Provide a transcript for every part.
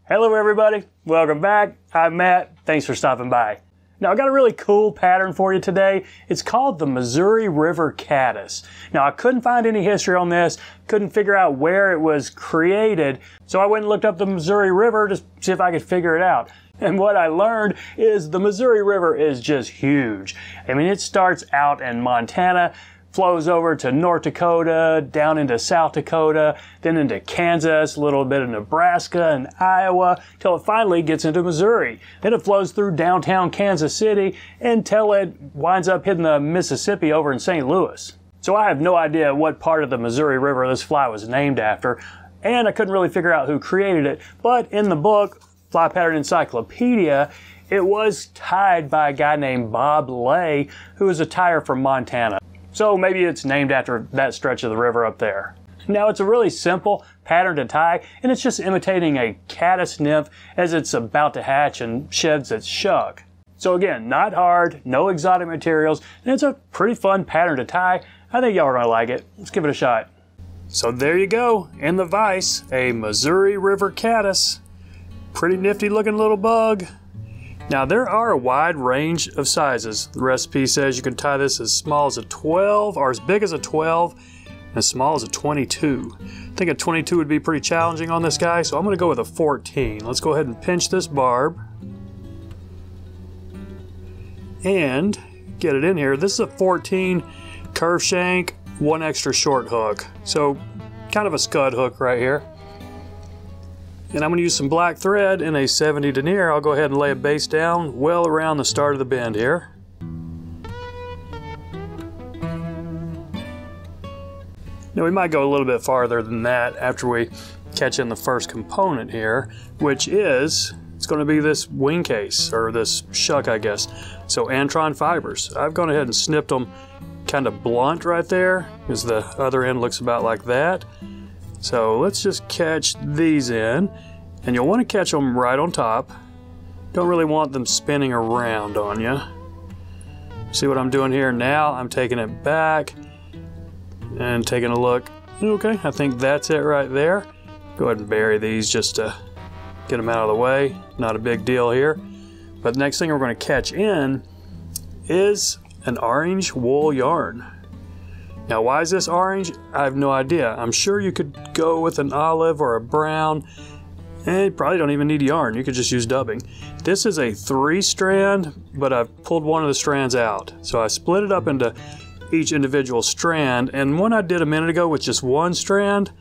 Hello everybody, welcome back. I'm Matt, thanks for stopping by. Now I got a really cool pattern for you today. It's called the Missouri River Caddis. Now I couldn't find any history on this, couldn't figure out where it was created, so I went and looked up the Missouri River to see if I could figure it out. And what I learned is the Missouri River is just huge. I mean, it starts out in Montana, flows over to North Dakota, down into South Dakota, then into Kansas, a little bit of Nebraska and Iowa, till it finally gets into Missouri. Then it flows through downtown Kansas City until it winds up hitting the Mississippi over in St. Louis. So I have no idea what part of the Missouri River this fly was named after, and I couldn't really figure out who created it, but in the book, Fly Pattern Encyclopedia, it was tied by a guy named Bob Lay, who was a tyer from Montana. So maybe it's named after that stretch of the river up there. Now it's a really simple pattern to tie, and it's just imitating a caddis nymph as it's about to hatch and sheds its shuck. So again, not hard, no exotic materials, and it's a pretty fun pattern to tie. I think y'all are gonna like it. Let's give it a shot. So there you go, in the vise, a Missouri River caddis. Pretty nifty looking little bug. Now there are a wide range of sizes. The recipe says you can tie this as small as a 12 or as big as a 12 and as small as a 22. I think a 22 would be pretty challenging on this guy, so I'm going to go with a 14. Let's go ahead and pinch this barb and get it in here. This is a 14 curve shank, one extra short hook. So kind of a scud hook right here. And I'm going to use some black thread in a 70 denier. I'll go ahead and lay a base down well around the start of the bend here. Now we might go a little bit farther than that after we catch in the first component here, which is, it's going to be this wing case, or this shuck I guess. So Antron fibers. I've gone ahead and snipped them kind of blunt right there, because the other end looks about like that. So let's just catch these in, and you'll want to catch them right on top. Don't really want them spinning around on you. See what I'm doing here now? I'm taking it back and taking a look. Okay, I think that's it right there. Go ahead and bury these just to get them out of the way. Not a big deal here. But the next thing we're going to catch in is an orange wool yarn. Now, why is this orange? I have no idea. I'm sure you could go with an olive or a brown, and you probably don't even need yarn. You could just use dubbing. This is a 3-strand, but I've pulled one of the strands out. So I split it up into each individual strand, and one I did a minute ago with just 1 strand,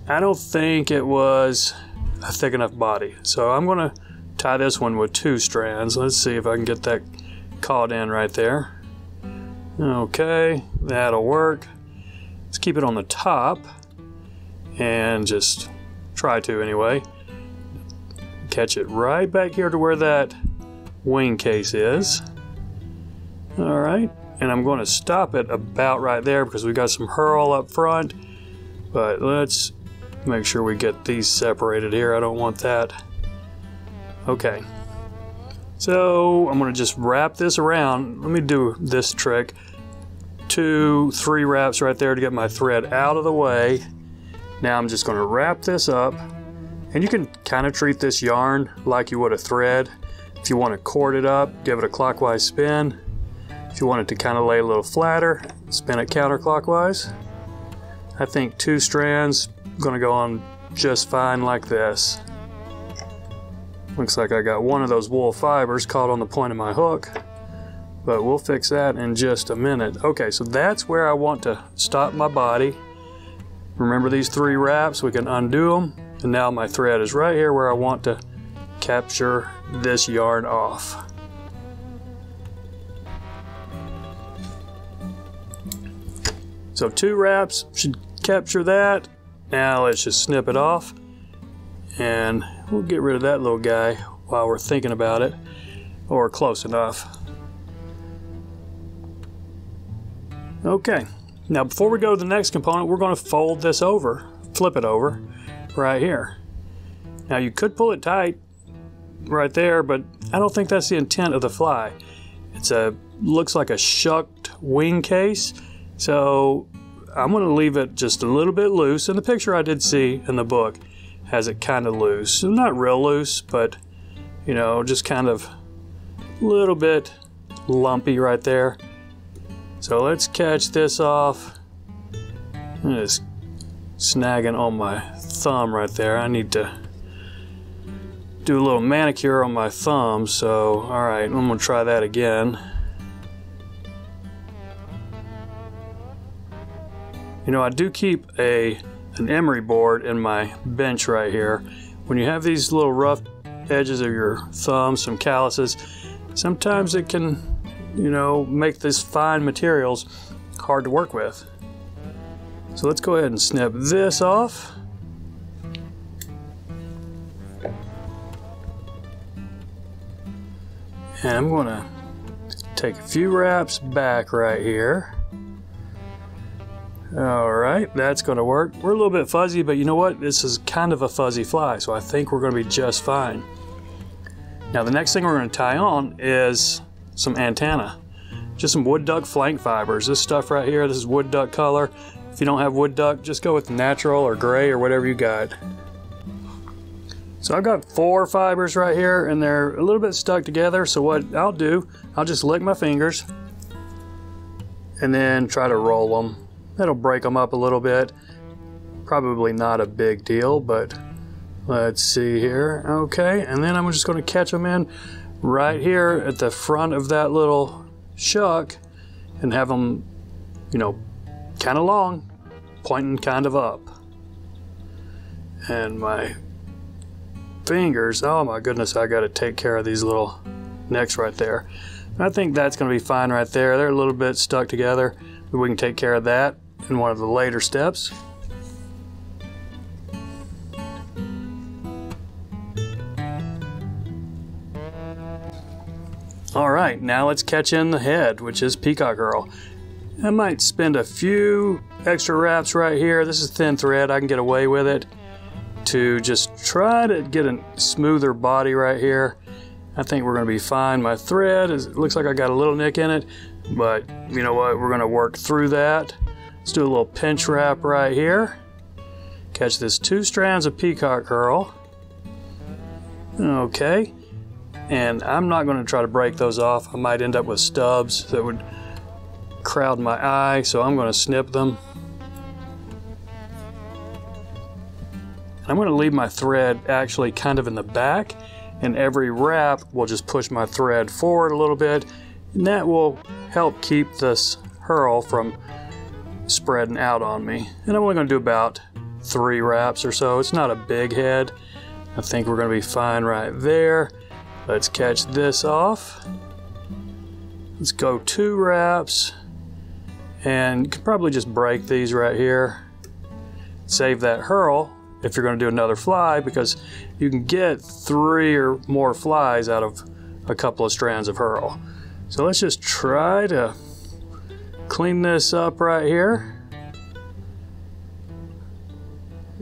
I don't think it was a thick enough body. So I'm going to tie this one with 2 strands. Let's see if I can get that caught in right there. Okay, that'll work. Let's keep it on the top and just try to anyway. Catch it right back here to where that wing case is. All right, and I'm going to stop it about right there because we've got some herl up front, but let's make sure we get these separated here. I don't want that. Okay, so I'm going to just wrap this around. Let me do this trick. 2, 3 wraps right there to get my thread out of the way. Now I'm just going to wrap this up, and you can kind of treat this yarn like you would a thread. If you want to cord it up, give it a clockwise spin. If you want it to kind of lay a little flatter, spin it counterclockwise. I think 2 strands going to go on just fine like this. Looks like I got one of those wool fibers caught on the point of my hook, but we'll fix that in just a minute. Okay, so that's where I want to stop my body. Remember these 3 wraps? We can undo them, and now my thread is right here where I want to capture this yarn off. So 2 wraps should capture that. Now let's just snip it off, and we'll get rid of that little guy while we're thinking about it, or close enough. Okay, now before we go to the next component, we're going to fold this over, flip it over right here. Now you could pull it tight right there, but I don't think that's the intent of the fly. It's looks like a shucked wing case, so I'm going to leave it just a little bit loose. In the picture I did see in the book, has it kind of loose. Not real loose, but you know, just kind of a little bit lumpy right there. So let's catch this off. It's snagging on my thumb right there. I need to do a little manicure on my thumb, so alright, I'm gonna try that again. You know, I do keep an emery board in my bench right here. When you have these little rough edges of your thumb, some calluses, sometimes it can, you know, make these fine materials hard to work with. So let's go ahead and snip this off. And I'm going to take a few wraps back right here. Alright, that's going to work. We're a little bit fuzzy, but you know what? This is kind of a fuzzy fly, so I think we're going to be just fine. Now the next thing we're going to tie on is some antenna. Just some wood duck flank fibers. This stuff right here, this is wood duck color. If you don't have wood duck, just go with natural or gray or whatever you got. So I've got 4 fibers right here, and they're a little bit stuck together, so what I'll do, I'll just lick my fingers and then try to roll them. That'll break them up a little bit. Probably not a big deal, but let's see here. Okay, and then I'm just going to catch them in right here at the front of that little shuck and have them, you know, kind of long, pointing kind of up. And my fingers, oh my goodness, I got to take care of these little necks right there. I think that's going to be fine right there. They're a little bit stuck together, but we can take care of that in one of the later steps. Alright, now let's catch in the head, which is peacock herl. I might spend a few extra wraps right here. This is thin thread, I can get away with it, to just try to get a smoother body right here. I think we're going to be fine. My thread it looks like I got a little nick in it, but you know what, we're going to work through that. Let's do a little pinch wrap right here. Catch this 2 strands of peacock herl. Okay, and I'm not going to try to break those off. I might end up with stubs that would crowd my eye, so I'm going to snip them. I'm going to leave my thread actually kind of in the back, and every wrap will just push my thread forward a little bit, and that will help keep this herl from spreading out on me. And I'm only going to do about 3 wraps or so. It's not a big head. I think we're going to be fine right there. Let's catch this off. Let's go 2 wraps, and you can probably just break these right here. Save that herl if you're going to do another fly, because you can get 3 or more flies out of a couple of strands of herl. So let's just try to clean this up right here.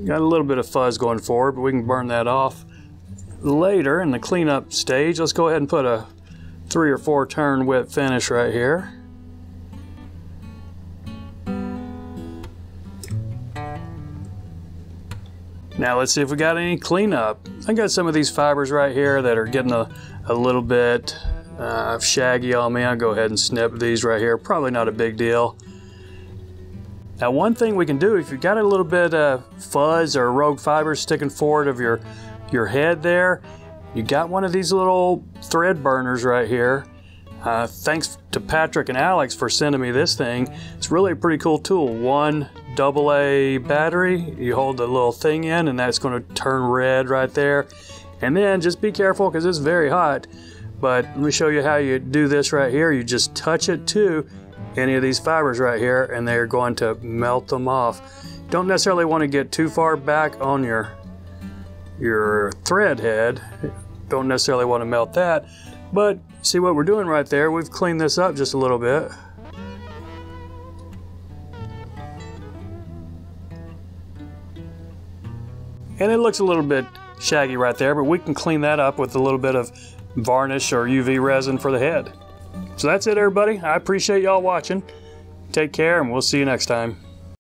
Got a little bit of fuzz going forward, but we can burn that off later in the cleanup stage. Let's go ahead and put a 3 or 4 turn whip finish right here. Now let's see if we got any cleanup. I got some of these fibers right here that are getting a little bit shaggy on me. I'll go ahead and snip these right here. Probably not a big deal. Now one thing we can do, if you've got a little bit of fuzz or rogue fibers sticking forward of your head there, you got one of these little thread burners right here. Thanks to Patrick and Alex for sending me this thing. It's really a pretty cool tool. 1 AA battery, you hold the little thing in and that's going to turn red right there. And then just be careful because it's very hot. But let me show you how you do this right here. You just touch it to any of these fibers right here and they're going to melt them off. Don't necessarily want to get too far back on your thread head. Don't necessarily want to melt that. But see what we're doing right there? We've cleaned this up just a little bit. And it looks a little bit shaggy right there, but we can clean that up with a little bit of varnish or UV resin for the head. So that's it, everybody. I appreciate y'all watching. Take care, and we'll see you next time.